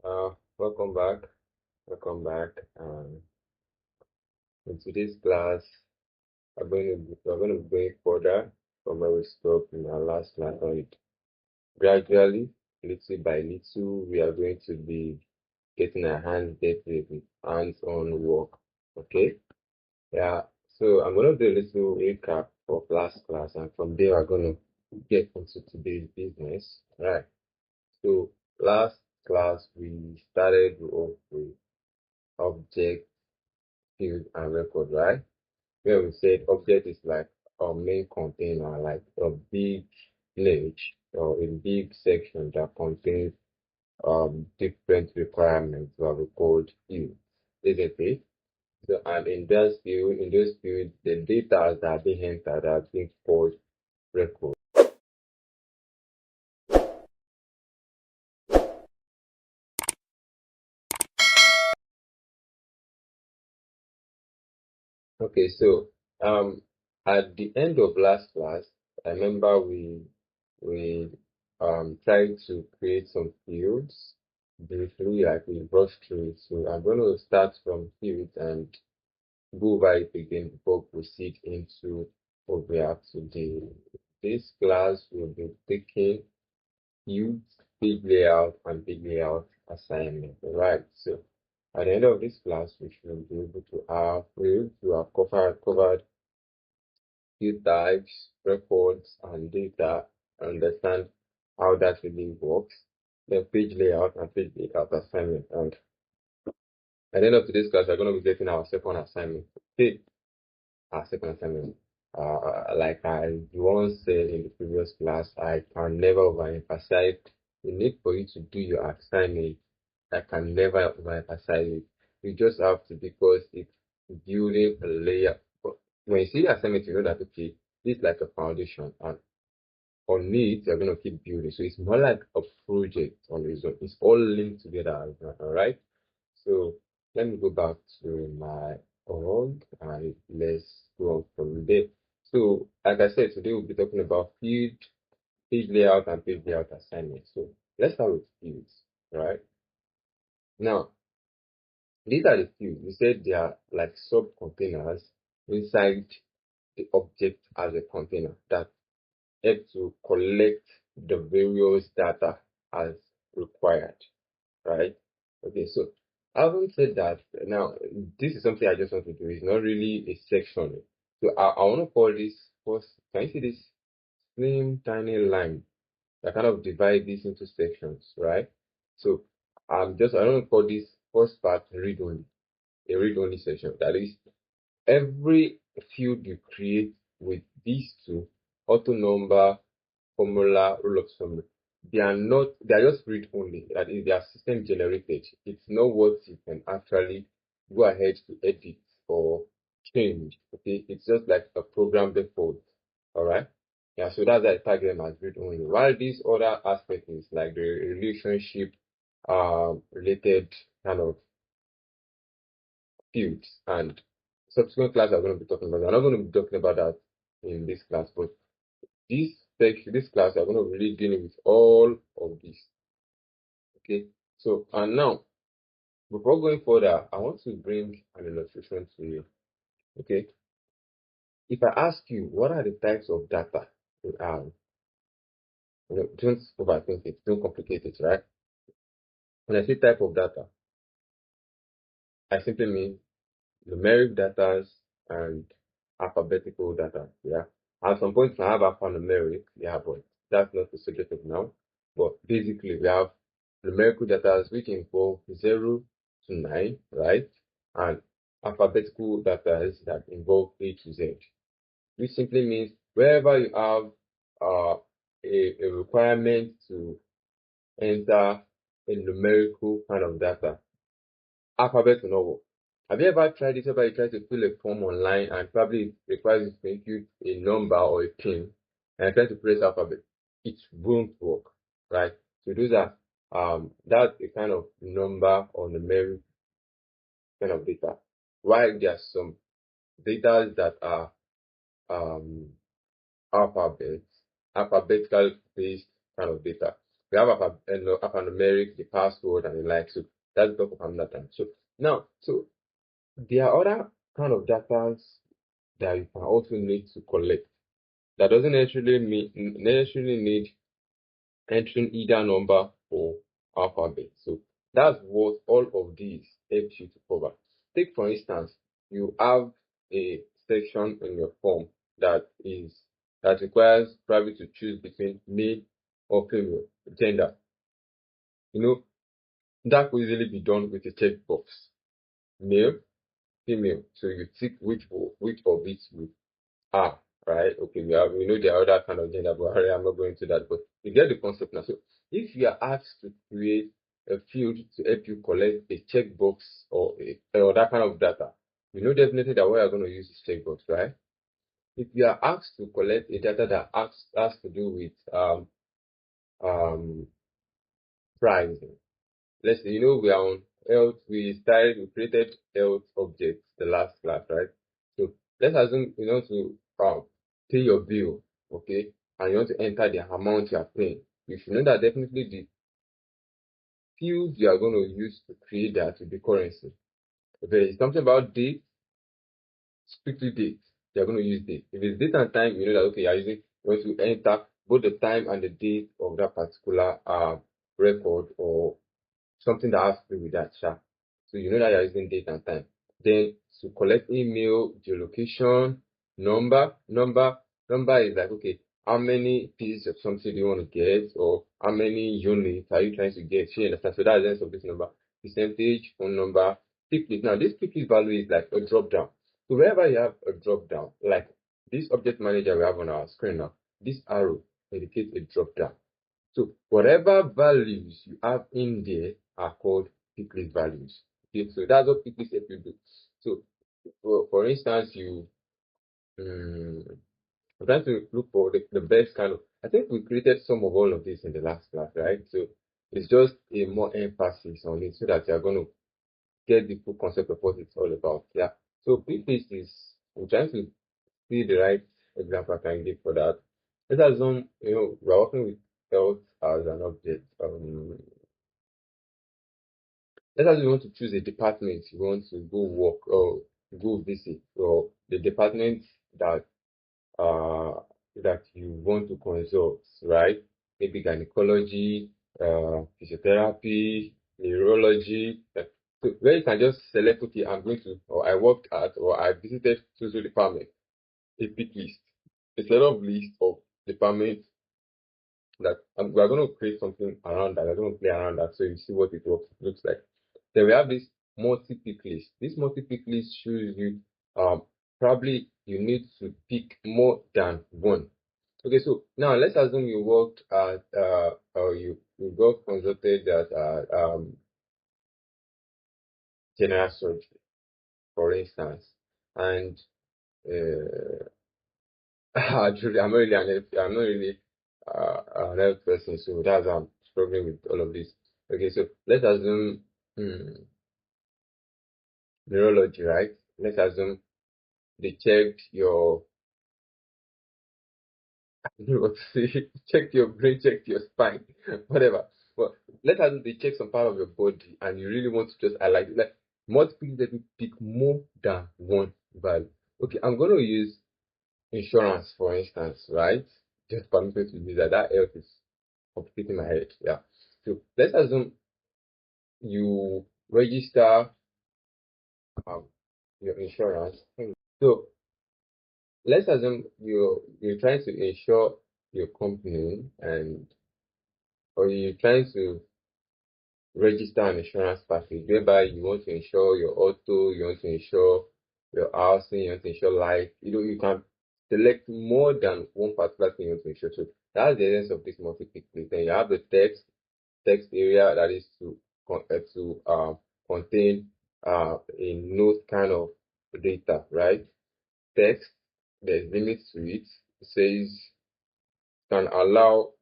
Welcome back. Welcome back. In today's class, we're going to be going further from where we stopped in our last class on it. Gradually, little by little, we are going to be getting our hands dirty with hands-on work. Okay? Yeah. So I'm going to do a little recap of last class, and from there, we're going to get into today's business. Right. So last class, we started off with object, field, and record, right? Where we said object is like our main container, like a big niche or a big section that contains different requirements what we called fields, isn't it? So and in those fields, the data that are being entered are being called record. Okay, so at the end of last class, I remember we tried to create some fields briefly, like we brushed through it. So I'm going to start from fields and go over it again before we proceed into what we have today. This class will be taking fields, page layout, and page layout assignment. Alright, so at the end of this class, we should be able to have covered field types, records, and data, understand how that really works, then page layout and page layout assignment. And at the end of today's class, we're going to be getting our second assignment. Okay, our second assignment. Like I once said in the previous class, I can never overemphasize the need for you to do your assignment. I can never overemphasize it. You just have to, because it's building a layer. But when you see assignment, you know that okay, this is like a foundation, and on it you're going to keep building. So it's more like a project on its own. It's all linked together. All right. So let me go back to my org and let's go on from there. So like I said, today we'll be talking about field, page layout, and page layout assignment. So let's start with fields, right? Now, these are the fields. We said they are like sub-containers inside the object as a container that help to collect the various data as required, right? Okay, so having said that, now this is something I just want to do. It's not really a section. So I want to call this first. Can you see this slim tiny line that kind of divide this into sections, right? So I don't want to call this first part read only, a read only section. That is every field you create with these two, auto number, formula, rule of thumb, they are just read only. That is, they are system generated. It's not what you can actually go ahead to edit or change. Okay, it's just like a program default. All right. Yeah, so that's why I tag them as read only. While this other aspect is like the relationship related kind of fields, and subsequent class are going to be talking about that. I'm not going to be talking about that in this class, but this class we are going to really dealing with all of this. Okay, so and now before going further, I want to bring an illustration to you. Okay, if I ask you what are the types of data you have, don't overthink it, don't complicate it, right? When I say type of data, I simply mean numeric data and alphabetical data. Yeah. At some point, we have alphanumeric. Yeah, but that's not the subject of now. But basically, we have numerical data which involve 0 to 9, right? And alphabetical data that involve A to Z, which simply means wherever you have a requirement to enter a numerical kind of data, alphabet will not work. Have you ever tried it? Ever you try to fill a form online and probably it requires you to input a number or a pin and try to press alphabet? It won't work, right? So those are that's a kind of number or numeric kind of data. While there are some data that are um alphabetical based kind of data. we have alphanumeric, the password, and the like. So that's the of another time. So now, so there are other kind of data that you can also need to collect. That doesn't necessarily need entering either number or alphabet. So that's what all of these helps you to cover. Take for instance, you have a section in your form that requires probably to choose between male or female gender. You know, that could easily be done with a checkbox. Male, female. So you tick which of it you are, right? Okay, we know there are other kind of gender, but I'm not going to that. But you get the concept now. So if you are asked to create a field to help you collect a checkbox or that kind of data, you know definitely that what you're going to use is checkbox, right? If you are asked to collect a data that has to do with um pricing, let's say, we are on health, we created health objects the last class, right? So let's assume you want to pay your bill, okay, and you want to enter the amount you are paying. You should know that definitely the fields you are going to use to create that will be currency. If there is something about date, strictly date, you are going to use date. If it's date and time, you know that okay, you want to enter both the time and the date of that particular record or something that has to do with that chat. So you know that you're using date and time. Then to collect email, geolocation, number is like, okay, how many pieces of something do you want to get, or how many units are you trying to get? So you understand? So that's the end of this number. Percentage, phone number, picklist. Now this picklist value is like a drop down. So wherever you have a drop down, like this object manager we have on our screen now, this arrow indicates a drop down. So whatever values you have in there are called picklist values. Okay, so that's what picklist help you do. So for instance, I'm trying to look for the best kind of. I think we created some of all of this in the last class, right? So it's just a more emphasis on it so that you're going to get the full concept of what it's all about. Yeah. So picklist is. I'm trying to see the right example I can give for that. Let's assume we're working with health as an object. Let's say you want to choose a department you want to go work or go visit, or the department that uh you want to consult, right? Maybe gynecology, physiotherapy, neurology. So where you can just select, okay, I'm going to, or I worked at, or I visited social department, a pick list, a set of list of departments that we're going to create something around that. We're going to play around that so you see what it looks like. Then we have this multi-pick list. This multi-pick list shows you probably you need to pick more than one. Okay, so now let's assume you worked at or you got consulted at general surgery, for instance, and actually I'm not really an health person, so that's why I'm struggling with all of this. Okay, so let's assume neurology, right? Let's assume they checked your checked your brain, checked your spine, whatever. Well, let's assume they check some part of your body and you really want to just highlight it. Like most people that pick more than one value. Okay, I'm gonna use insurance for instance, right? Just permit me to use that. That health is complicating my head. Yeah. So let's assume you register um, your insurance. So let's assume you're trying to insure your company or you're trying to register an insurance package whereby you want to insure your auto, you want to insure your housing, you want to insure life. You can select more than one particular thing you want to insure. So that's the essence of this multi-pick list. Then you have the text area that is to contain a note kind of data, right? Text, there's limits to it. It says can allow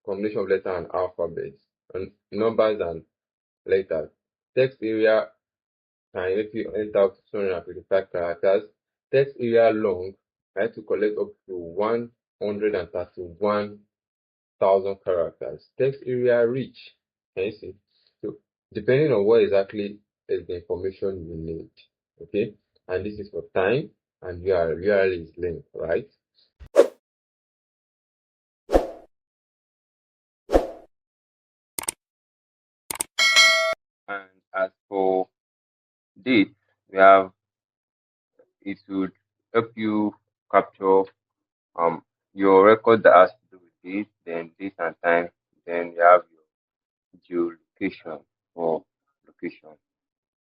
combination of letter and alphabets and numbers and letters. Text area can let you enter up to 255 characters. Text area long, I have to collect up to 131 1,000 characters. Text area rich. Can you see? So depending on what exactly is the information you need. Okay, and this is for time and URL is length, right? And as for date, we have it would help you capture your record that has to do with date, then date and time, then you have your geolocation or location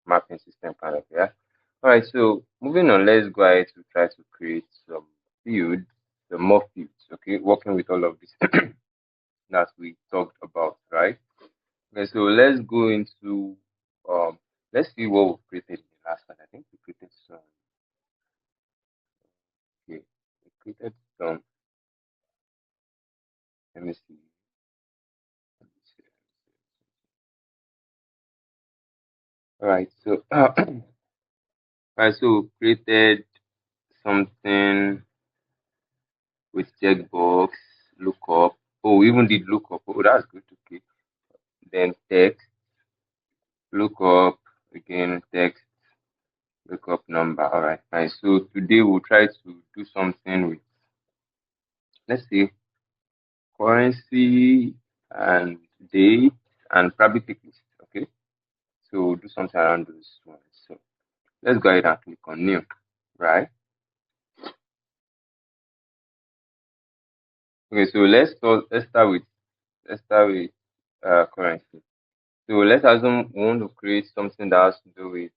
mapping system kind of, yeah. All right, so moving on, let's go ahead to try to create some fields, some more fields, okay, working with all of this that we talked about, right? Okay, so let's go into let's see what we created in the last one. I think we created some, okay, we created some, let me see. Let me see. All right, so all right, so we created something with checkbox, lookup. Oh, we even did lookup. Oh, that's good. Okay. Then text, lookup, again, text, lookup number. All right, fine. So today we'll try to do something with, let's say, currency and date and probably picklist. Okay. So we'll do something around those ones. So let's go ahead and click on new, right? Okay, so let's start with currency. So let's assume we want to create something that has to do with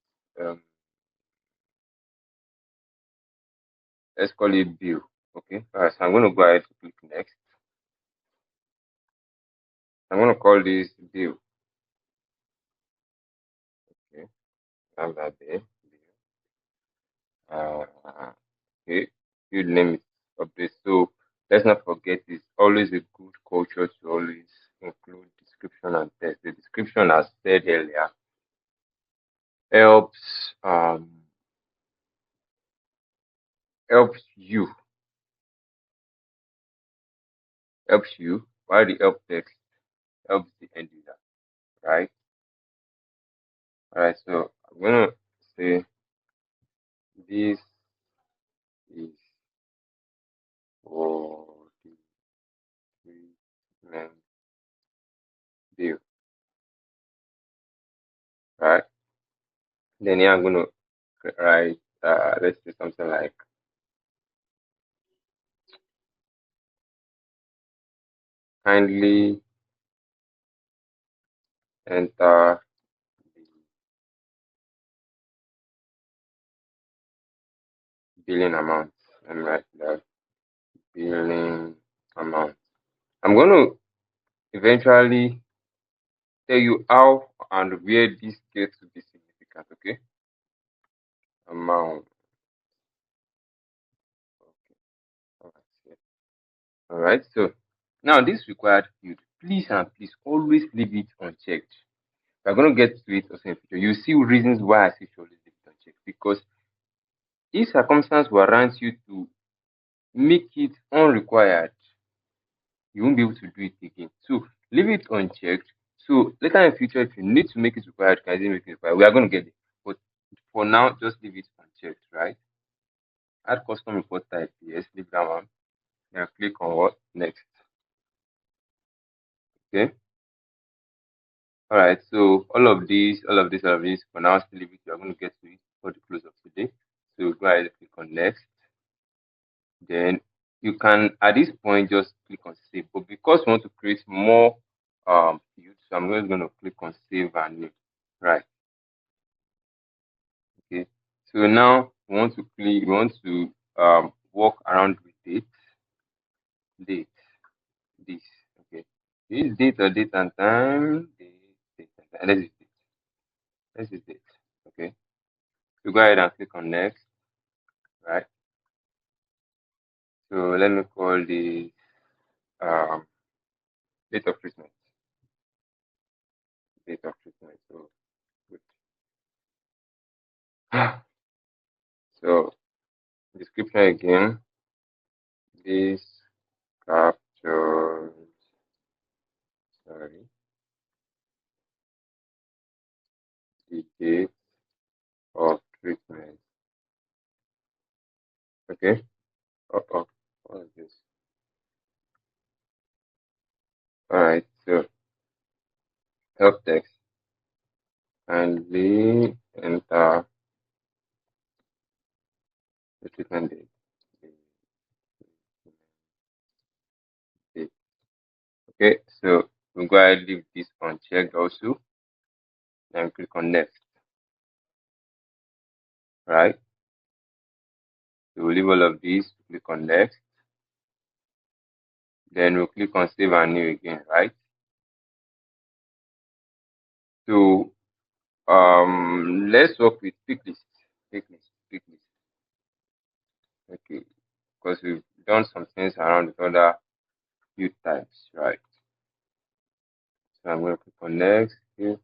let's call it bill. Okay. All right. So I'm going to go ahead to click next. I'm going to call this bill. Okay. Have that there. Uh, okay. Field name is update. So let's not forget it's always a good culture to always include description and text. The description, as said earlier, helps helps you while the help text helps the end user, right? All right. So I'm going to say this is for the treatment bill, right? Then here I'm going to write, let's say something like kindly enter the billing amount. Let me write that billing amount. I'm going to eventually tell you how and where this gets to be significant, okay? Amount. Okay. All right. Yeah. All right. So now this required field, please and please always leave it unchecked. We're going to get to it also in future. You see reasons why I say you always leave it unchecked. Because if circumstance warrants you to make it unrequired, you won't be able to do it again. So leave it unchecked. So later in future, if you need to make it required, you can easily make it required. We are going to get it. But for now, just leave it unchecked, right? Add custom report type. Yes, leave that one. Then click on what? Next. Okay. All right. So all of this, for now, still leave it. We are going to get to it for the close of today. So go ahead and click on next. Then you can at this point just click on save. But because we want to create more fields, so I'm just going to click on save and new. Right. Okay. So now we want to work around with date, this. Okay. This date or date and time, date and time. Let's use date. Let's use date. Okay. So go ahead and click on next. Right. So let me call this um date of treatment. Date of treatment. So good. So description again. This captures sorry, the date of treatment. Okay. Oh, what is this? All right. So help text and we enter the treatment date. The date. Okay. So we'll go ahead and leave this unchecked also. Then click on next. Right. So we'll leave all of these. Click on next. Then we'll click on save and new again. Right. So let's work with picklist. Picklist. Okay. Because we've done some things around with other few types, right? So I'm going to click on next. Okay.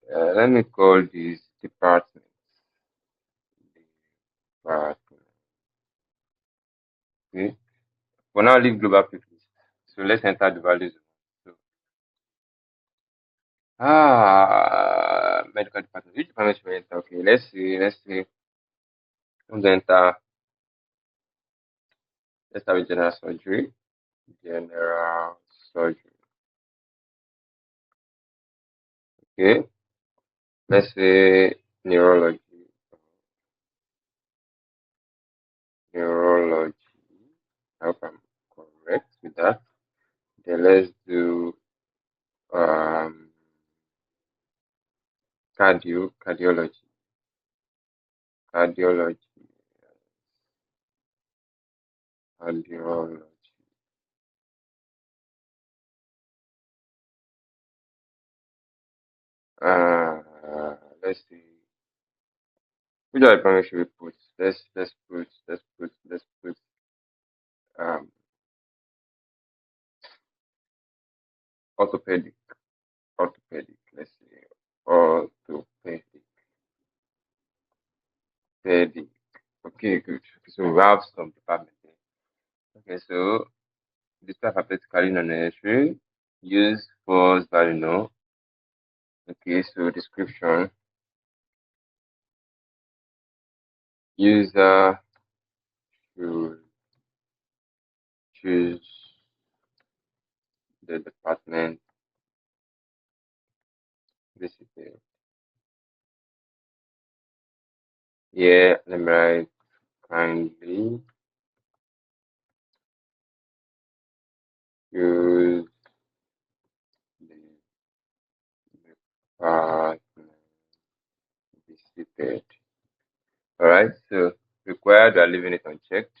Let me call this department. Department. Okay. For now, leave global picklist. So let's enter the values. So, medical department. Which department should we enter? Okay, let's see. I'm going to enter. Let's start with general surgery. General surgery. Okay. Let's say neurology. Neurology. I hope I'm correct with that. Then let's do um cardiology. Cardiology. Cardiology. Let's see. Which other department should we put? Let's put um orthopedic. Orthopedic. Let's see. Orthopedic. Pedic. Okay, good. Okay, so we have some department there. Okay, so this type of practically non-necessary. Use false value no. Okay, so description. User should choose the department visited. Yeah, let me write kindly choose the department visited. Alright, so required, we are leaving it unchecked.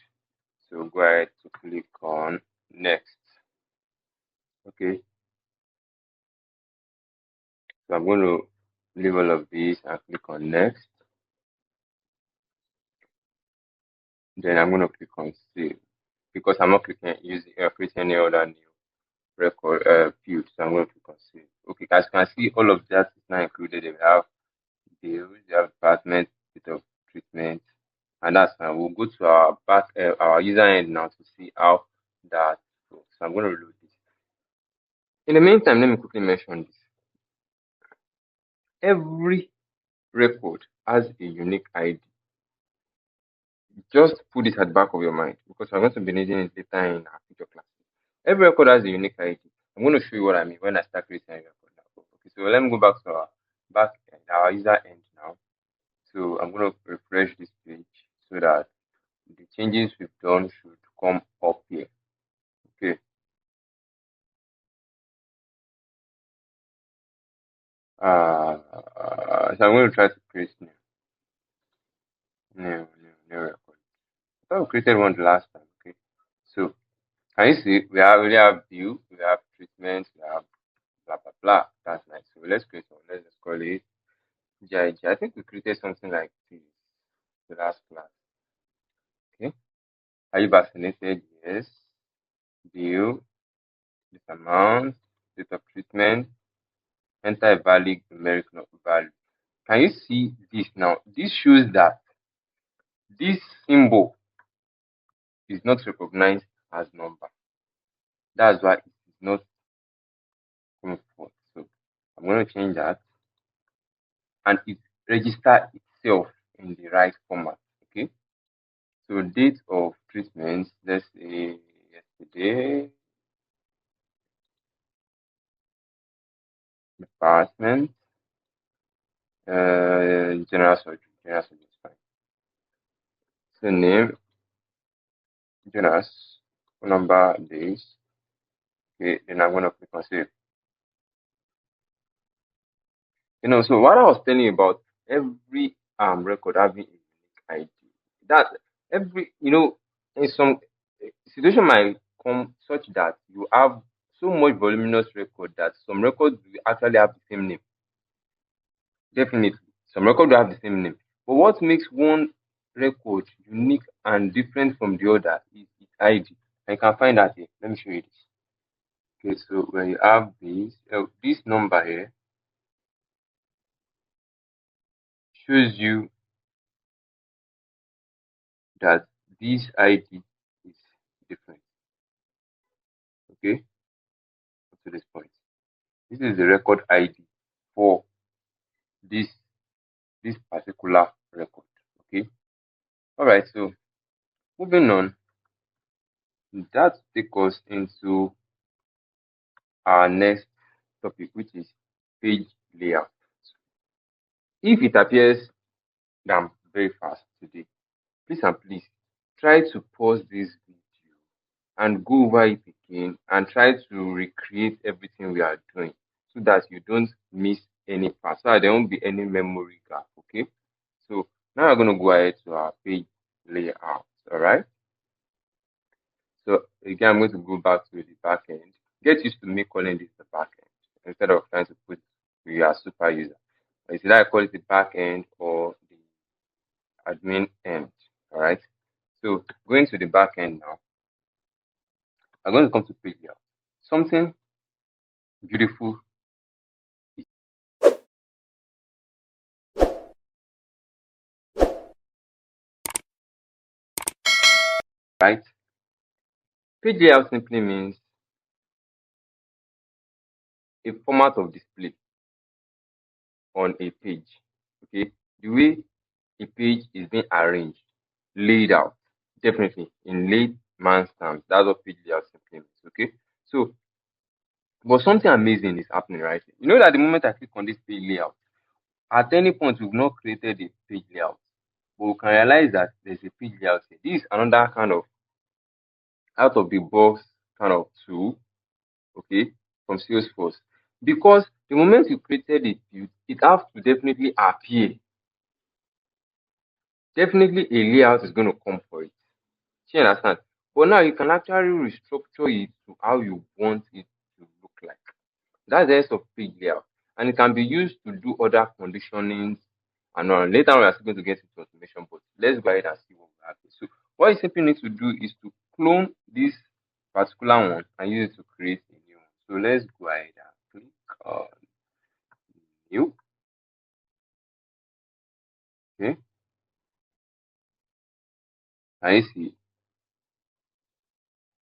So go ahead to click on next. Okay, so I'm going to leave all of these and click on next. Then I'm going to click on save because I'm not creating any other new record field. So I'm going to click on save. Okay, as you can see, all of that is now included. We have bills, we have department, bit of treatment, and that's fine. We'll go to our user end now to see how that works. So I'm going to reload this. In the meantime, let me quickly mention this. Every record has a unique ID. Just put it at the back of your mind because we're going to be needing it later in our future class. Every record has a unique ID. I'm going to show you what I mean when I start creating a record now. Okay, so let me go back to our user end now. So I'm going to refresh this page so that the changes we've done should come up here. Okay. So I'm going to try to create new record. I thought we created one the last time. Okay. So can you see we have view, we have treatment, we have blah blah blah. That's nice. So let's create one. Let's just call it GIG. I think we created something like this the last class. Okay. Are you vaccinated? Yes. View, this amount, date of treatment, enter a valid numeric value. Can you see this now? This shows that this symbol is not recognized as number. That's why it is not going forward. So I'm going to change that, and it register itself in the right format. Okay. So date of treatment, let's say yesterday, department, general surgery. General surgery is fine. So name, Jonas, phone number, days. Okay, then I'm gonna click on save. So what I was telling you about every record having a unique ID. That every in some situation might come such that you have so much voluminous record that some records will actually have the same name. Definitely, some records will have the same name. But what makes one record unique and different from the other is its ID. And you can find that here. Let me show you this. Okay, so when you have this number here shows you that this ID is different. Okay, up to this point. This is the record ID for this particular record. Okay. All right. So moving on, that takes us into our next topic, which is page layout. If it appears that I'm very fast today, please and please try to pause this video and go over it again and try to recreate everything we are doing so that you don't miss any part, so that there won't be any memory gap. Okay, so now we're going to go ahead to our page layout. All right, so again I'm going to go back to the back end. Get used to me calling this the back end instead of trying to put we are super user. It's either I call it the back end or the admin end. All right, so going to the back end now, I'm going to come to page layout. Something beautiful, right? Page layout simply means a format of display on a page. Okay, the way a page is being arranged, laid out, definitely in layman's terms, that's what page layout simply means. Okay, so but something amazing is happening, right? You know that the moment I click on this page layout, at any point we've not created a page layout, but we can realize that there's a page layout here. This is another kind of out of the box kind of tool, okay, from Salesforce. Because the moment you created it, it has to definitely appear. Definitely a layout is going to come for it. Do you understand? But now you can actually restructure it to how you want it to look like. That's the essence of page layout. And it can be used to do other conditionings and all. Later on, we are still going to get into automation, but let's go ahead and see what we have here. So what you simply need to do is to clone this particular one and use it to create a new one. So let's go ahead and click on new. Okay. And you see,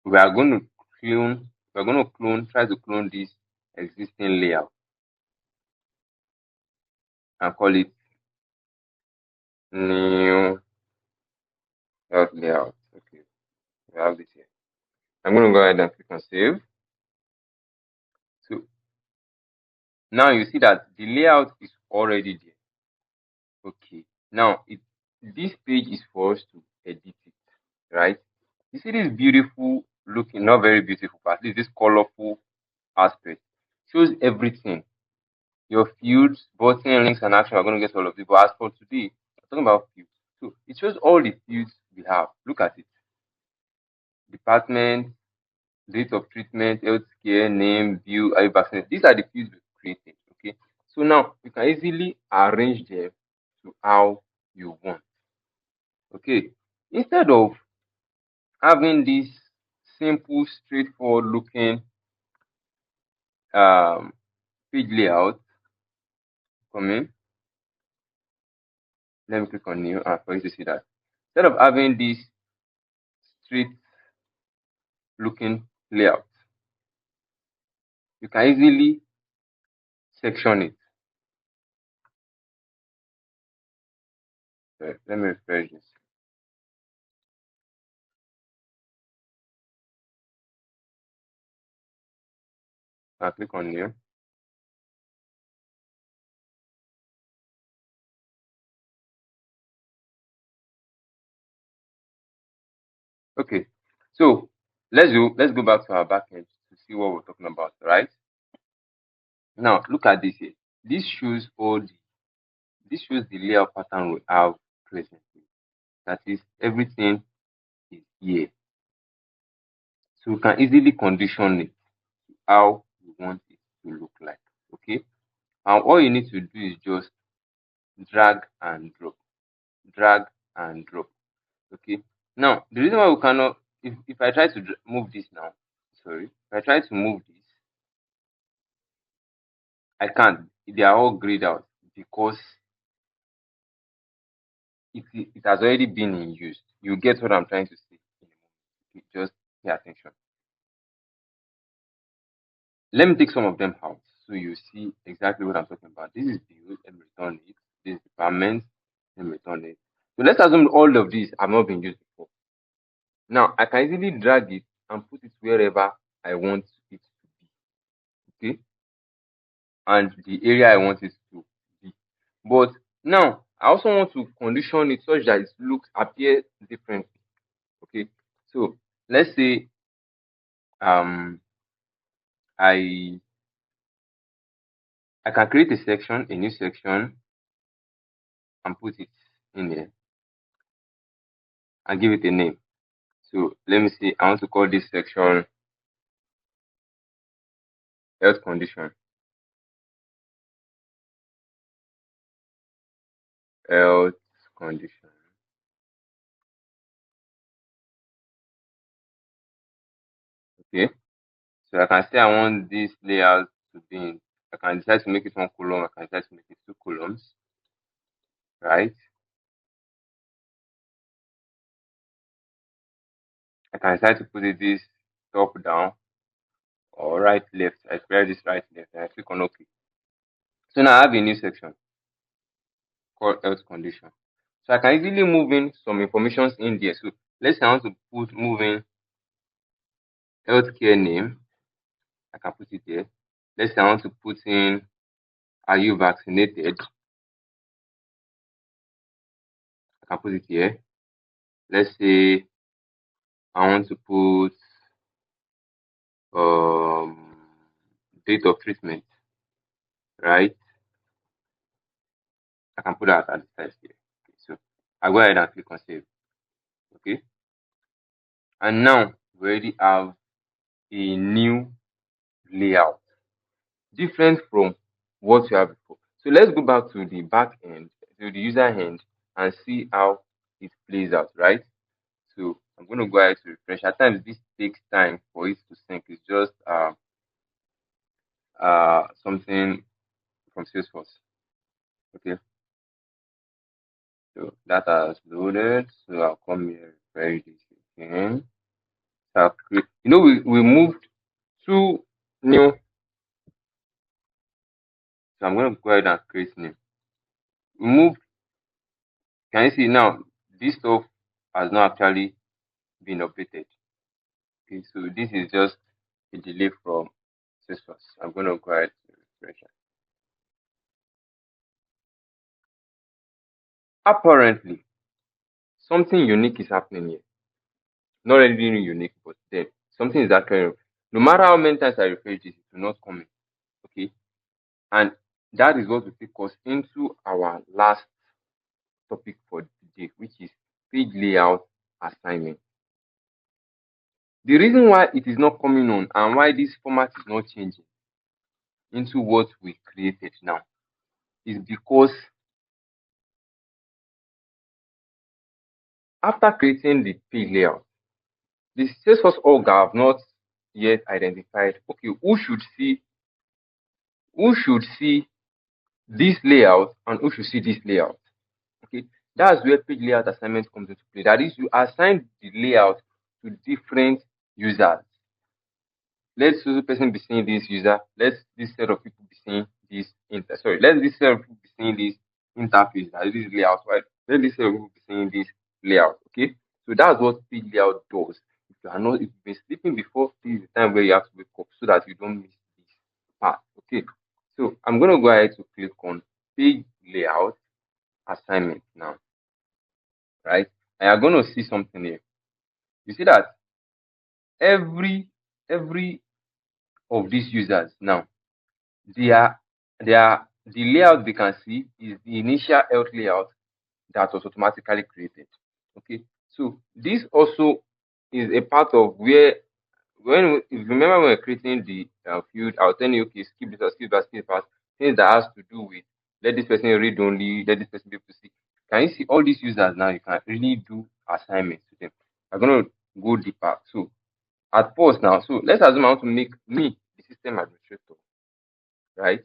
we are going to try to clone this existing layout and call it new layout. Okay, we have this here. I'm going to go ahead and click on save. So now you see that the layout is already there. Okay, now this page is for us to edit it, right? You see this beautiful looking, not very beautiful, but at least this colorful aspect shows everything. Your fields, button, links, and action are going to get all of it. But as for today, I'm talking about fields. So it shows all the fields we have. Look at it. Department, date of treatment, healthcare, name, view, are you vaccinated? These are the fields we created. Okay. So now you can easily arrange them to how you want. Okay. Instead of having this simple, straightforward looking page layout, come in. Let me click on new and for you to see that. Instead of having this straight looking layout, you can easily section it. Let me refresh this. I'll click on here. Okay, so let's go back to our backend to see what we're talking about, right? Now look at this here. This shows the layout pattern we have presently. That is, everything is here. So we can easily condition it how we want it to look like. Okay. And all you need to do is just drag and drop. Drag and drop. Okay. Now the reason why we cannot, if I try to move this now, sorry, if I try to move this, I can't. They are all grayed out because it has already been in use. You get what I'm trying to say. Just pay attention. Let me take some of them out so you see exactly what I'm talking about. This is build and return it. This is department and return it. So let's assume all of these have not been used before. Now I can easily drag it and put it wherever I want it to be. Okay, and the area I want it to be. But now I also want to condition it such that it appear differently. Okay, so let's say I can create a new section, and put it in here and give it a name. So let me see, I want to call this section health condition. Health condition. Okay. So I can say I want this layout to be in, I can decide to make it one column, I can decide to make it two columns. Right? I can decide to put it this top down or right left. I create this right left and I click on OK. So now I have a new section called health condition. So I can easily move in some information in there. So let's say I want to move in healthcare name. I can put it there. Let's say I want to put in, are you vaccinated? I can put it here. Let's say I want to put date of treatment, right? I can put that at the side here. Okay, so I go ahead and click on save. Okay, and now we already have a new layout, different from what you have before. So let's go back to the back end, to the user end, and see how it plays out, right? So I'm going to go ahead to refresh. At times this takes time for it to sync. It's just something from Salesforce. Okay, so that has loaded. So I'll come here, refresh this again. So I'll create, we moved two new. So I'm going to go ahead and create new. We moved. Can you see now? This stuff has not actually been updated. Okay, so this is just a delay from Salesforce. I'm going to go ahead to refresh it. Apparently, something unique is happening here. Not really unique, but then something is occurring. No matter how many times I refresh this, it will not come in. Okay, and that is what will take us into our last topic for today, which is page layout assignment. The reason why it is not coming on and why this format is not changing into what we created now is because after creating the page layout, the Salesforce org have not yet identified, okay, who should see this layout and who should see this layout. Okay, that's where page layout assignment comes into play. That is, you assign the layout to different users. let so person be seeing this user, let this set of people be seeing this let this set of people be seeing this interface, this layout, right? Let this set of people be seeing this layout. Okay. So that's what page layout does. If you've been sleeping before, this is the time where you have to wake up so that you don't miss this part. Okay. So I'm gonna go ahead to click on page layout assignment now, right? And you're gonna see something here. You see that every of these users now, the layout they can see is the initial health layout that was automatically created. Okay, so this also is a part of where if you remember when we're creating the field, I'll tell you, okay, skip this or skip that, skip that, things that has to do with let this person read only, let this person be able to see. Can you see all these users now? You can really do assignments to them. I'm gonna go deeper. So at first now, so let's assume I want to make me the system administrator, right?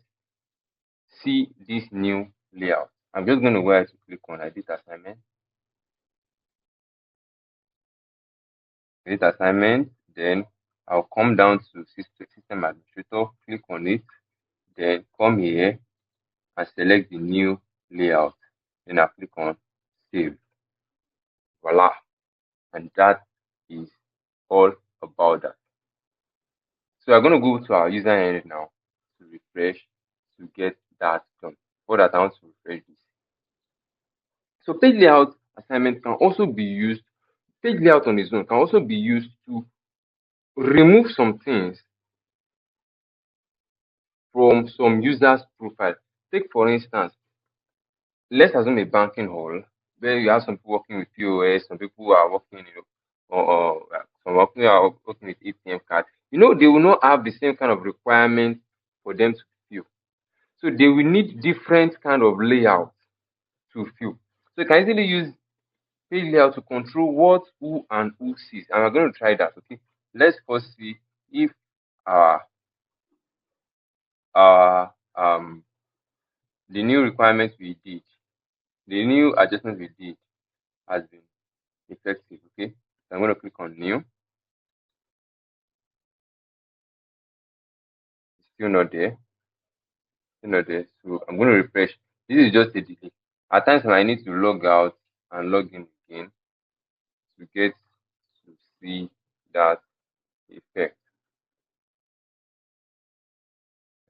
See this new layout. I'm just going to go ahead to click on edit assignment, then I'll come down to system administrator, click on it, then come here and select the new layout. Then I click on save. Voila. And that is all about that. So we're going to go to our user end now to refresh to get that done. For that, I want to refresh this. So page layout assignment can also be used, page layout on its own can also be used to remove some things from some users' profile. Take for instance, let's assume a banking hall where you have some people working with POS, some people who are working, some working are working with ATM card. They will not have the same kind of requirements for them to fill. So they will need different kind of layout to fill. So you can easily use page layout to control what, who, and who sees. And we're going to try that. Okay. Let's first see if uh uh um the new requirements we did, the new adjustments we did has been effective. Okay. So I'm going to click on new. It's still not there. Still not there. So I'm going to refresh. This is just a delay. At times I need to log out and log in again to get to see that effect.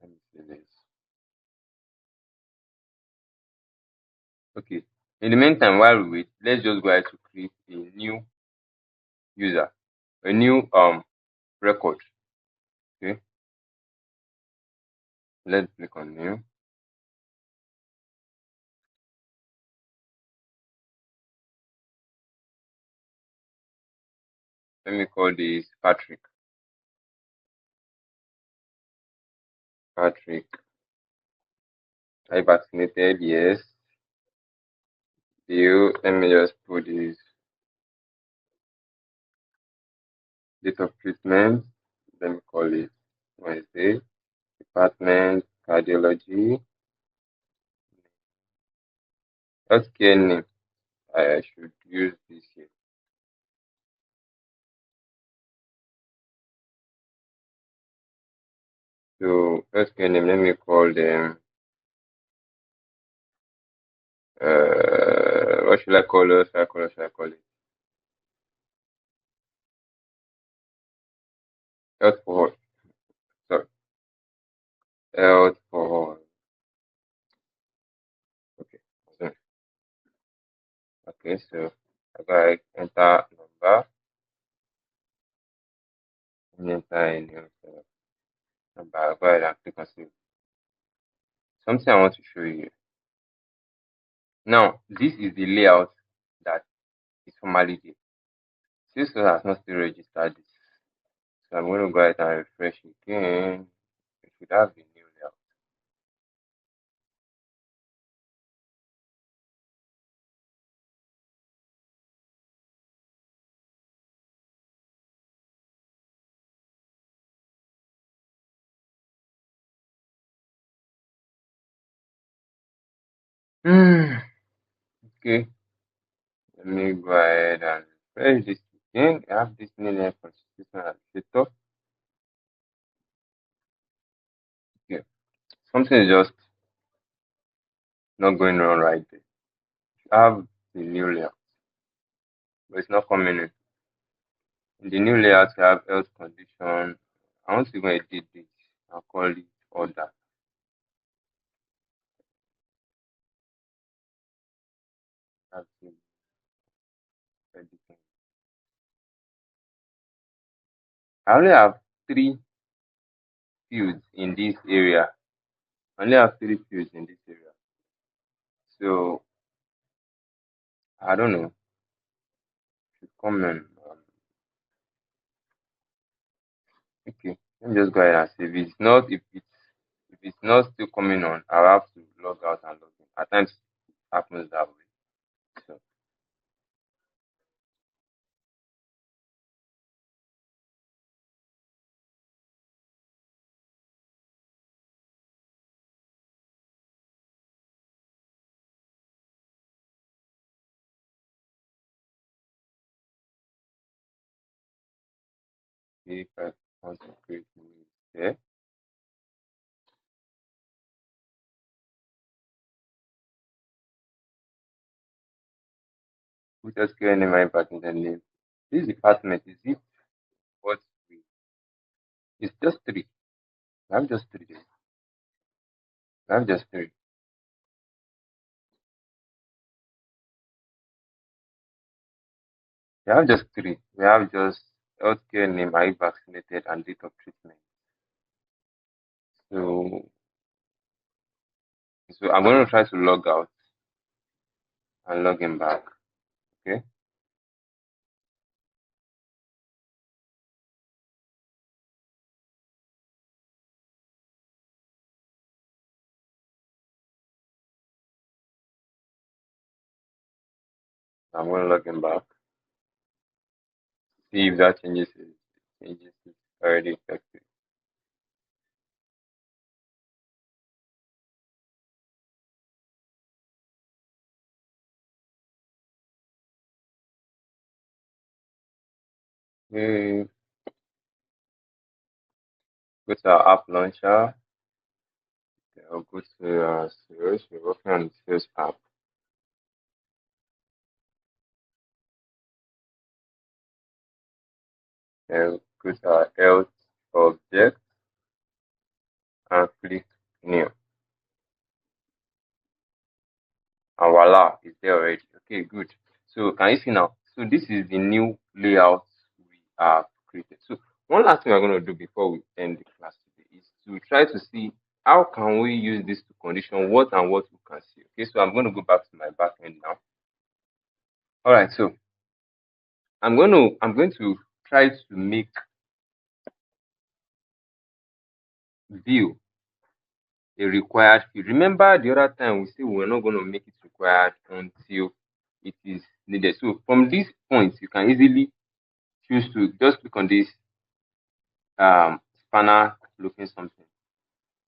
Let me see this. Okay. In the meantime, while we wait, let's just go ahead to create a new user, a new record. Okay. Let's click on new. Let me call this Patrick. Patrick. Are you vaccinated? Yes. Let me just put this date of treatment. Let me call it Wednesday. Department cardiology. Healthcare name. I should use this here. So healthcare name, let me call them what should I call it? Should I call it? Health for all. Sorry. Health for all. Okay. So, okay, so I gotta enter number, enter a new number. I go ahead and click on save. Something I want to show you. Now, this is the layout that is formally there. Salesforce has not still registered this. So I'm going to go ahead and refresh again. It should have the new layout. Okay, let me go ahead and refresh this again. I have this new layout for system administrator. something is just not going on right there. I have the new layout, but it's not coming in. In the new layout, I have health condition. I want to even edit this. I'll call it order. That's the editing. I only have three fields in this area. I only have three fields in this area. So I don't know. Should come in. Okay. Let me just go ahead and save it. If it's not still coming on, I'll have to log out and log in. At times it happens that way. So if I want to create new there, put SQL name and pattern name. This department is it what we it's just three. I have just three there. I have just three. We have just three. We have just healthcare name, are you vaccinated, and date of treatment. So I'm going to try to log out and log in back. Okay. I'm going to log in back. See if that changes it already effective. Okay. Go to our app launcher. I'll go to sales. We're working on the sales app. Then go to our health object and click new. And voila, it's there already. Okay, good. So can you see now? So this is the new layout we have created. So one last thing we're going to do before we end the class today is to try to see how can we use this to condition what and what we can see. Okay, so I'm going to go back to my back end now. All right, so I'm going to try to make view a required field. Remember the other time we said we were not going to make it required until it is needed. So from this point, you can easily choose to just click on this spanner looking something.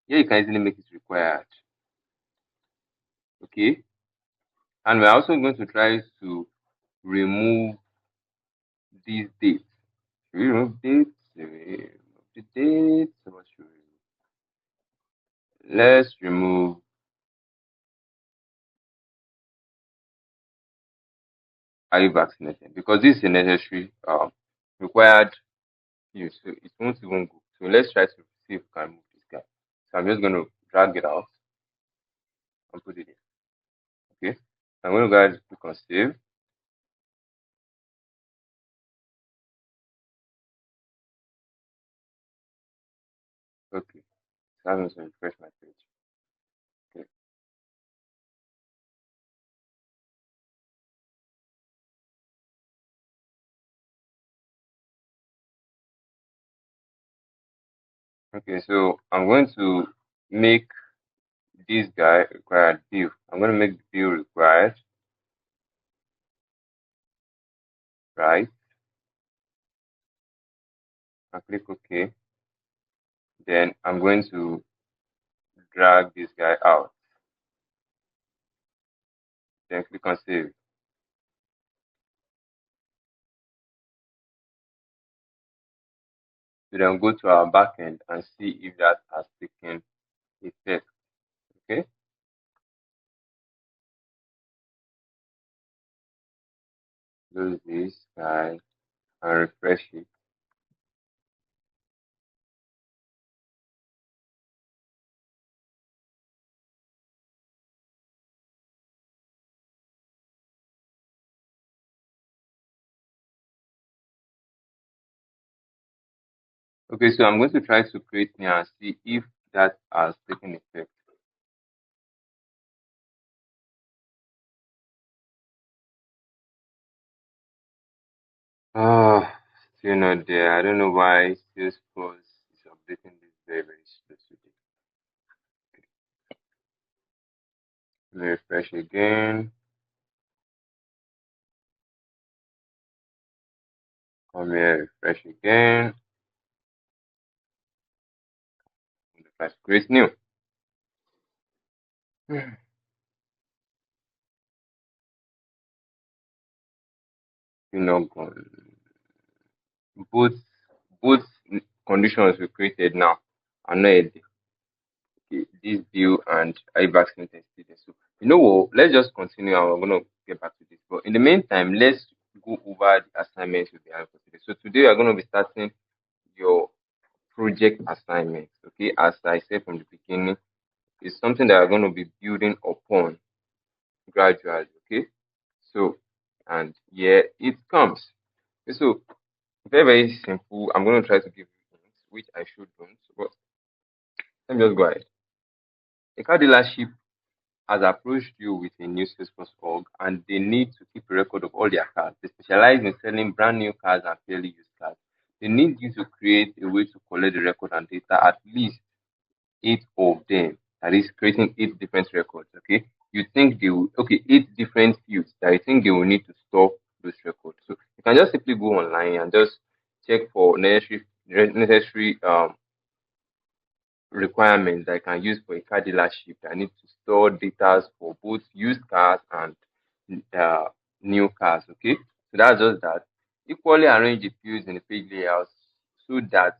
Here you can easily make it required. Okay. And we're also going to try to remove these dates. Should we remove dates? Remove the dates. What should we remove? Let's remove are you vaccinated? Because this is a necessary required use. So it won't even go. So let's try to see if we can remove this guy. So I'm just going to drag it out and put it in. Okay. I'm going to go ahead and click on save. Okay. So I'm going to refresh my page. Okay. Okay, so I'm going to make this guy required view. I'm going to make the view required, right? And click OK. Then I'm going to drag this guy out. Then click on save. So then go to our backend and see if that has taken effect. Okay. Close this guy and refresh it. Okay, so I'm going to try to create new and see if that has taken effect. Ah, still not there. I don't know why Salesforce is updating this very slow today. Let me refresh again. Come here, refresh again. Refresh, create new. You know, both both conditions we created now are not this bill and I vaccinated students. So you know what? Let's just continue and we're gonna get back to this. But in the meantime, let's go over the assignments we have for today. So today we're gonna be starting your project assignment. Okay, as I said from the beginning, it's something that we're gonna be building upon gradually. Okay, so and yeah, it comes. Okay, so very very simple. I'm gonna try to give you hints, which I should don't. But let me just go ahead. A car dealership has approached you with a new Salesforce org and they need to keep a record of all their cars. They specialize in selling brand new cars and fairly used cars. They need you to create a way to collect the record and data, at least 8 of them. That is creating 8 different records. Okay. You think they will, okay, 8 different fields that you think they will need to store those records. So you can just simply go online and just check for necessary requirements that I can use for a car dealership. I need to store data for both used cars and uh, new cars. Okay, so that's just that. Equally arrange the fields in the page layout so that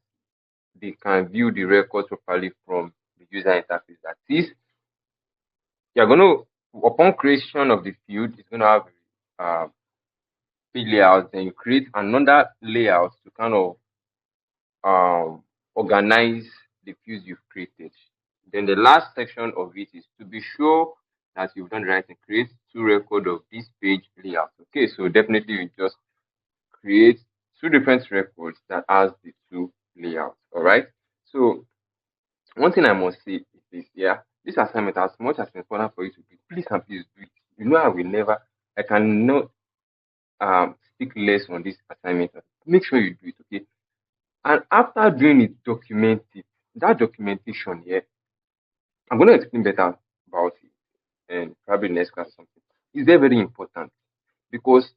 they can view the records properly from the user interface. That is, you're going to, upon creation of the field, it's going to have page layout. Then you create another layout to kind of organize the fields you've created. Then the last section of it is to be sure that you've done the right thing. Create 2 records of this page layout. Okay, so definitely you just create 2 different records that has the 2 layouts. All right. So one thing I must say is this: yeah, this assignment, as much as it's important for you to do, please and please do it. You know, I cannot speak less on this assignment. Make sure you do it. Okay. And after doing it, document it. That documentation here, I'm going to explain better about it and probably next class or something. It's very, very important because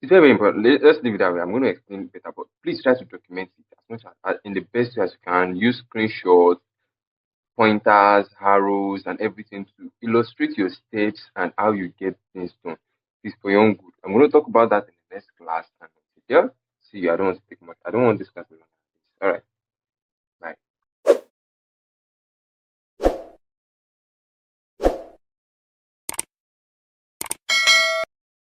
it's very, very important. Let's leave it that way. I'm going to explain better, but please try to document it as much as in the best way as you can. Use screenshots, pointers, arrows, and everything to illustrate your steps and how you get things done. It's for your own good. I'm going to talk about that in the next class. And yeah, see you. I don't want to take much. I don't want this class to be long. All right.